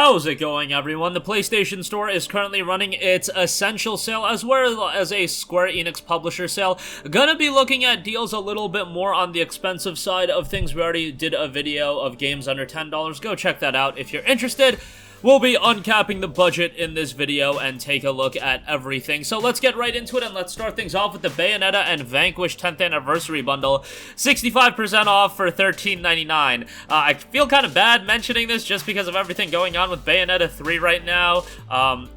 How's it going, everyone? The PlayStation Store is currently running its Essential sale as well as a Square Enix publisher sale. Gonna be looking at deals a little bit more on the expensive side of things. We already did a video of games under $10. Go check that out if you're interested. We'll be uncapping the budget in this video and take a look at everything. So let's get right into it, and let's start things off with the Bayonetta and Vanquish 10th Anniversary Bundle. 65% off for $13.99. I feel kind of bad mentioning this just because of everything going on with Bayonetta 3 right now.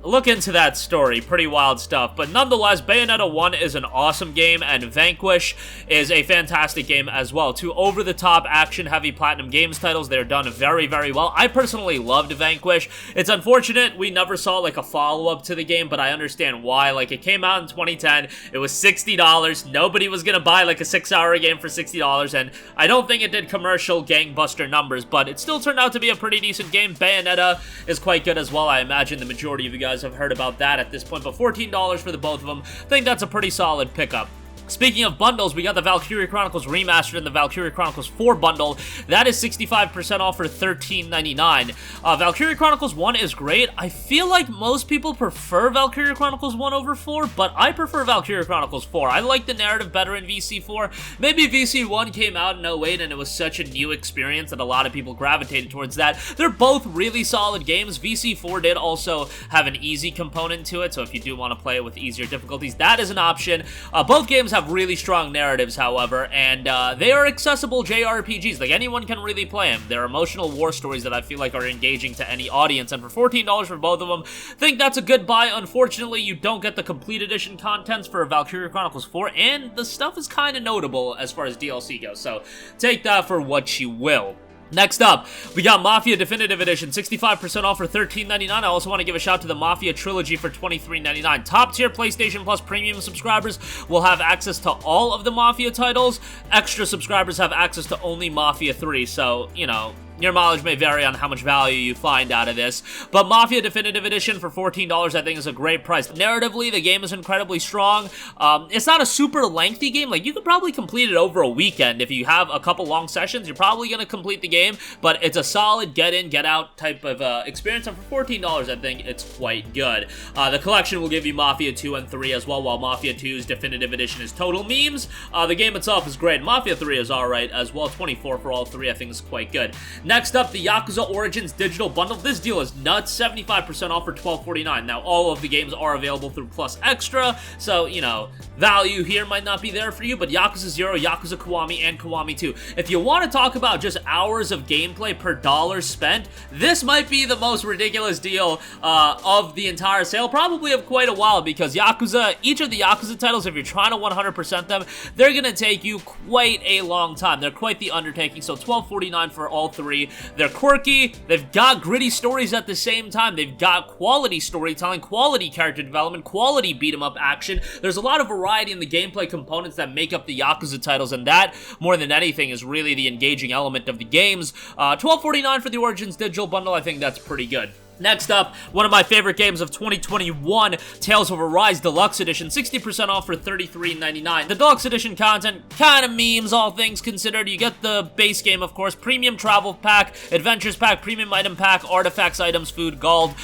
Look into that story. Pretty wild stuff. But nonetheless, Bayonetta 1 is an awesome game, and Vanquish is a fantastic game as well. Two over-the-top, action-heavy Platinum Games titles. They're done very, very well. I personally loved Vanquish. It's unfortunate we never saw like a follow-up to the game, but I understand why. Like, it came out in 2010, it was $60, nobody was gonna buy like a 6-hour game for $60, and I don't think it did commercial gangbuster numbers, but it still turned out to be a pretty decent game. Bayonetta is quite good as well. I imagine the majority of you guys have heard about that at this point, but $14 for the both of them, I think that's a pretty solid pickup. Speaking of bundles, we got the Valkyria Chronicles Remastered and the Valkyria Chronicles 4 bundle. That is 65% off for $13.99. Valkyria Chronicles 1 is great. I feel like most people prefer Valkyria Chronicles 1 over 4, but I prefer Valkyria Chronicles 4. I like the narrative better in VC4. Maybe VC1 came out in 08 and it was such a new experience that a lot of people gravitated towards that. They're both really solid games. VC4 did also have an easy component to it, so if you do want to play it with easier difficulties, that is an option. Both games have really strong narratives, however, and they are accessible JRPGs. Like, anyone can really play them. They're emotional war stories that I feel like are engaging to any audience, and for $14 for both of them, I think that's a good buy. Unfortunately, you don't get the complete edition contents for Valkyria Chronicles 4, and the stuff is kind of notable as far as DLC goes, so take that for what you will. Next up, we got Mafia Definitive Edition, 65% off for $13.99. I also want to give a shout to the Mafia Trilogy for $23.99. Top tier PlayStation Plus premium subscribers will have access to all of the Mafia titles. Extra subscribers have access to only Mafia 3, so, you know, your mileage may vary on how much value you find out of this, but Mafia Definitive Edition for $14 I think is a great price. Narratively, the game is incredibly strong. It's not a super lengthy game. Like, you could probably complete it over a weekend. If you have a couple long sessions, you're probably going to complete the game, but it's a solid get in, get out type of experience, and for $14 I think it's quite good. The collection will give you Mafia 2 and 3 as well, while Mafia 2's Definitive Edition is total memes. The game itself is great. Mafia 3 is alright as well. $24 for all three I think is quite good. Next up, the Yakuza Origins Digital Bundle. This deal is nuts, 75% off for $12.49. Now, all of the games are available through Plus Extra, so, you know, value here might not be there for you, but Yakuza 0, Yakuza Kiwami, and Kiwami 2. If you want to talk about just hours of gameplay per dollar spent, this might be the most ridiculous deal of the entire sale, probably of quite a while, because Yakuza, each of the Yakuza titles, if you're trying to 100% them, they're going to take you quite a long time. They're quite the undertaking, so $12.49 for all three. They're quirky, they've got gritty stories at the same time, they've got quality storytelling, quality character development, quality beat-em-up action. There's a lot of variety in the gameplay components that make up the Yakuza titles, and that, more than anything, is really the engaging element of the games. $12.49 for the Origins Digital Bundle, I think that's pretty good. Next up, one of my favorite games of 2021, Tales of Arise Deluxe Edition, 60% off for $33.99. The Deluxe Edition content kind of memes, all things considered. You get the base game, of course, Premium Travel Pack, Adventures Pack, Premium Item Pack, Artifacts, Items, Food, Gold,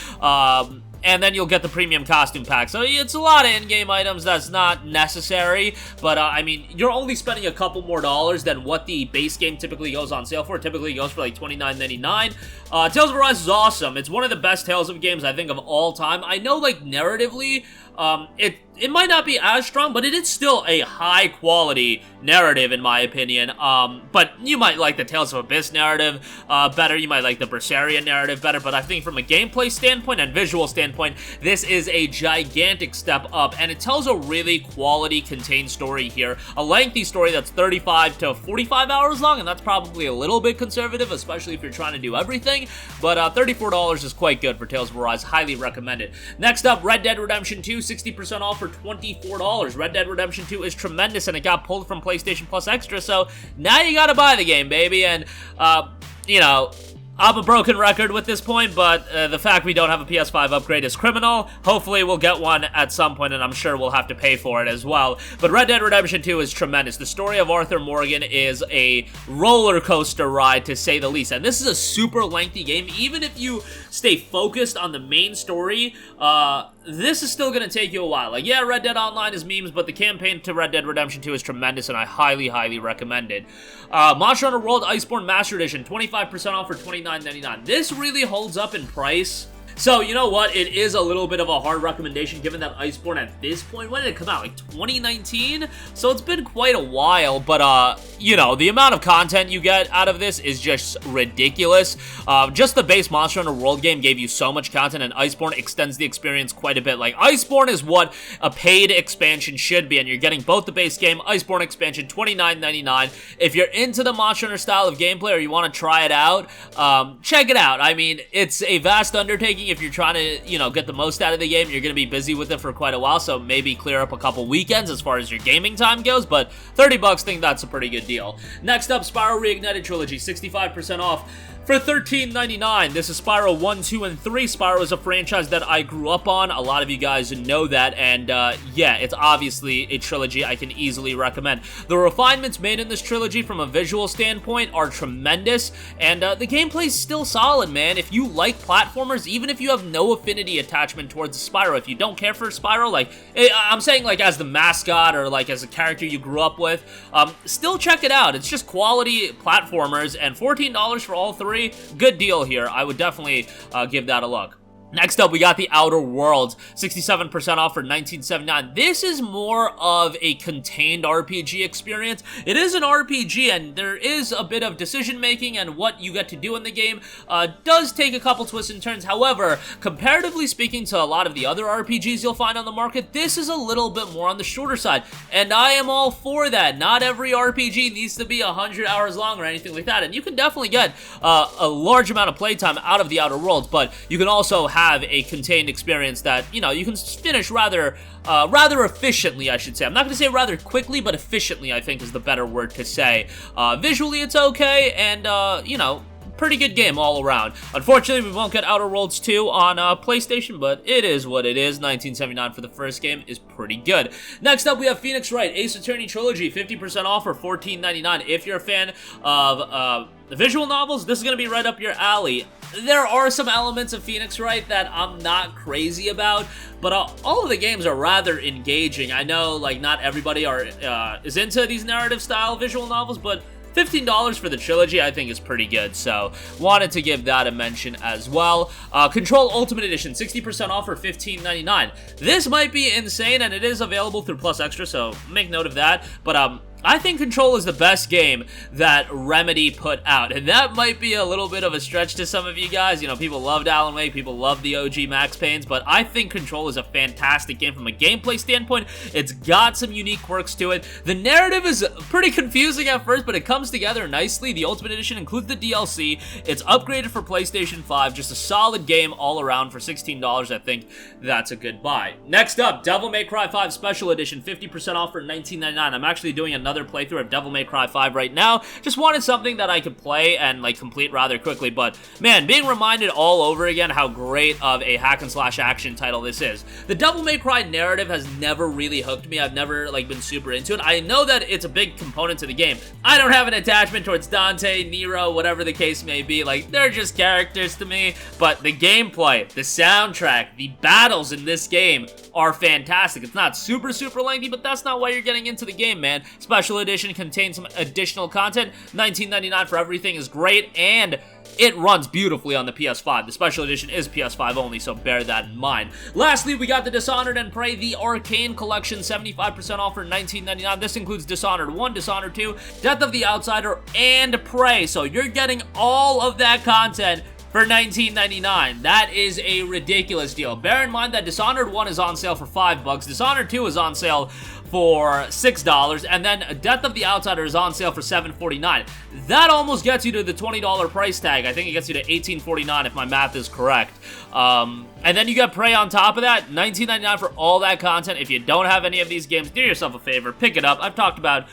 and then you'll get the Premium Costume Pack. So it's a lot of in-game items that's not necessary, but I mean, you're only spending a couple more dollars than what the base game typically goes on sale for. It typically goes for like $29.99. Tales of Arise is awesome. It's one of the best Tales of games, I think, of all time. I know, like, narratively, it might not be as strong, but it is still a high-quality narrative, in my opinion. But you might like the Tales of Abyss narrative better. You might like the Berseria narrative better. But I think from a gameplay standpoint and visual standpoint, this is a gigantic step up. And it tells a really quality, contained story here. A lengthy story that's 35 to 45 hours long, and that's probably a little bit conservative, especially if you're trying to do everything. But $34 is quite good for Tales of Arise. Highly recommend it. Next up, Red Dead Redemption 2, 60% off for $24. Red Dead Redemption 2 is tremendous, and it got pulled from PlayStation Plus Extra, so now you gotta buy the game, baby. And, you know, I'm a broken record with this point, but the fact we don't have a PS5 upgrade is criminal. Hopefully we'll get one at some point, and I'm sure we'll have to pay for it as well. But Red Dead Redemption 2 is tremendous. The story of Arthur Morgan is a roller coaster ride, to say the least. And this is a super lengthy game. Even if you stay focused on the main story, this is still going to take you a while. Like, yeah, Red Dead Online is memes, but the campaign to Red Dead Redemption 2 is tremendous, and I highly, highly recommend it. Monster Hunter World Iceborne Master Edition, 25% off for $29.99. This really holds up in price. So, you know what? It is a little bit of a hard recommendation, given that Iceborne at this point, when did it come out? Like 2019? So it's been quite a while, but, you know, the amount of content you get out of this is just ridiculous. Just the base Monster Hunter World game gave you so much content, and Iceborne extends the experience quite a bit. Like, Iceborne is what a paid expansion should be, and you're getting both the base game, Iceborne expansion, $29.99. If you're into the Monster Hunter style of gameplay, or you want to try it out, check it out. I mean, it's a vast undertaking. If you're trying to, you know, get the most out of the game, you're going to be busy with it for quite a while, so maybe clear up a couple weekends as far as your gaming time goes, but $30, think that's a pretty good deal. Next up, Spyro Reignited Trilogy, 65% off for $13.99. This is Spyro 1, 2, and 3. Spyro is a franchise that I grew up on. A lot of you guys know that, and yeah, it's obviously a trilogy I can easily recommend. The refinements made in this trilogy from a visual standpoint are tremendous, and the gameplay's still solid, man. If you like platformers, even if you have no affinity attachment towards Spyro, if you don't care for Spyro, like, I'm saying like as the mascot or like as a character you grew up with, still check it out. It's just quality platformers, and $14 for all three. Good deal here. I would definitely give that a look. Next up, we got The Outer Worlds, 67% off for $19.79. This is more of a contained RPG experience. It is an RPG, and there is a bit of decision-making, and what you get to do in the game does take a couple twists and turns. However, comparatively speaking to a lot of the other RPGs you'll find on the market, this is a little bit more on the shorter side, and I am all for that. Not every RPG needs to be 100 hours long or anything like that, and you can definitely get a large amount of playtime out of The Outer Worlds, but you can also have a contained experience that, you know, you can finish rather efficiently, I should say. I'm not going to say rather quickly, but efficiently, I think, is the better word to say. Visually, it's okay, and, you know, pretty good game all around. Unfortunately, we won't get Outer Worlds 2 on PlayStation, but it is what it is. $19.79 for the first game is pretty good. Next up, we have Phoenix Wright, Ace Attorney Trilogy, 50% off for $14.99. If you're a fan of the visual novels, this is going to be right up your alley. There are some elements of Phoenix Wright that I'm not crazy about, but all of the games are rather engaging. I know, like, not everybody is into these narrative-style visual novels, but $15 for the trilogy, I think, is pretty good, so wanted to give that a mention as well. Control Ultimate Edition, 60% off for $15.99. This might be insane, and it is available through Plus Extra, so make note of that, but I think Control is the best game that Remedy put out, and that might be a little bit of a stretch to some of you guys. You know, people loved Alan Wake, people loved the OG Max Paynes, but I think Control is a fantastic game from a gameplay standpoint. It's got some unique quirks to it. The narrative is pretty confusing at first, but it comes together nicely. The Ultimate Edition includes the DLC. It's upgraded for PlayStation 5. Just a solid game all around for $16. I think that's a good buy. Next up, Devil May Cry 5 Special Edition, 50% off for $19.99. I'm actually doing another playthrough of Devil May Cry 5 right now. Just wanted something that I could play and like complete rather quickly, but man, being reminded all over again how great of a hack and slash action title this is. The Devil May Cry narrative has never really hooked me. I've never like been super into it. I know that it's a big component to the game. I don't have an attachment towards Dante, Nero, whatever the case may be. Like, they're just characters to me, but the gameplay, the soundtrack, the battles in this game are fantastic. It's not super lengthy, but that's not why you're getting into the game, man. Special Edition contains some additional content. $19.99 for everything is great, and it runs beautifully on the PS5. The Special Edition is PS5 only, so bear that in mind. Lastly, we got the Dishonored and Prey, the Arkane Collection, 75% off for $19.99. This includes Dishonored 1, Dishonored 2, Death of the Outsider, and Prey. So you're getting all of that content for $19.99. That is a ridiculous deal. Bear in mind that Dishonored 1 is on sale for $5, Dishonored 2 is on sale for $6, and then Death of the Outsider is on sale for $7.49. That almost gets you to the $20 price tag. I think it gets you to $18.49 if my math is correct. And then you get Prey on top of that, $19.99 for all that content. If you don't have any of these games, do yourself a favor, pick it up. I've talked about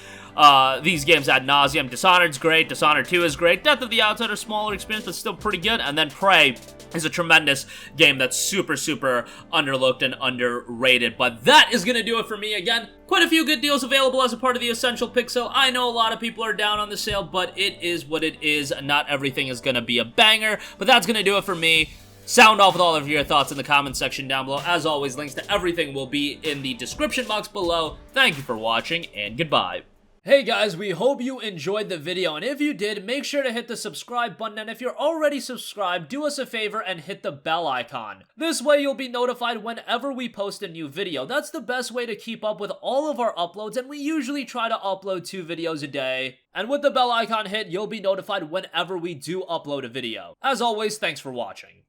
these games ad nauseum. Dishonored's great, Dishonored 2 is great, Death of the Outsider, smaller experience, but still pretty good, and then Prey is a tremendous game that's super, super underlooked and underrated. But that is gonna do it for me. Again, quite a few good deals available as a part of the Essential Pick sale. I know a lot of people are down on the sale, but it is what it is. Not everything is gonna be a banger, but that's gonna do it for me. Sound off with all of your thoughts in the comment section down below. As always, links to everything will be in the description box below. Thank you for watching, and goodbye. Hey guys, we hope you enjoyed the video, and if you did, make sure to hit the subscribe button, and if you're already subscribed, do us a favor and hit the bell icon. This way you'll be notified whenever we post a new video. That's the best way to keep up with all of our uploads, and we usually try to upload 2 videos a day. And with the bell icon hit, you'll be notified whenever we do upload a video. As always, thanks for watching.